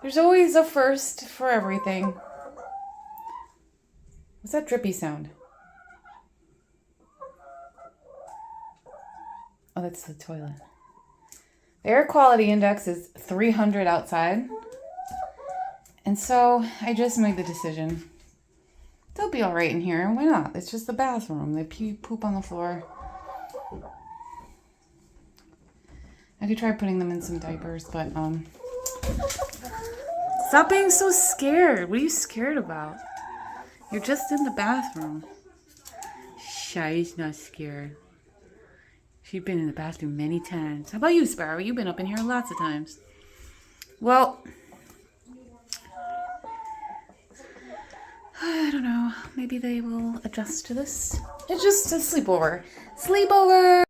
There's always a first for everything. What's that drippy sound? Oh, that's the toilet. The air quality index is 300 outside. And so I just made the decision. They'll be all right in here. Why not? It's just the bathroom. They poop on the floor. I could try putting them in some diapers, but stop being so scared. What are you scared about? You're just in the bathroom. Shy's not scared. She's been in the bathroom many times. How about you, Sparrow? You've been up in here lots of times. Well, I don't know. Maybe they will adjust to this. It's just a sleepover. Sleepover!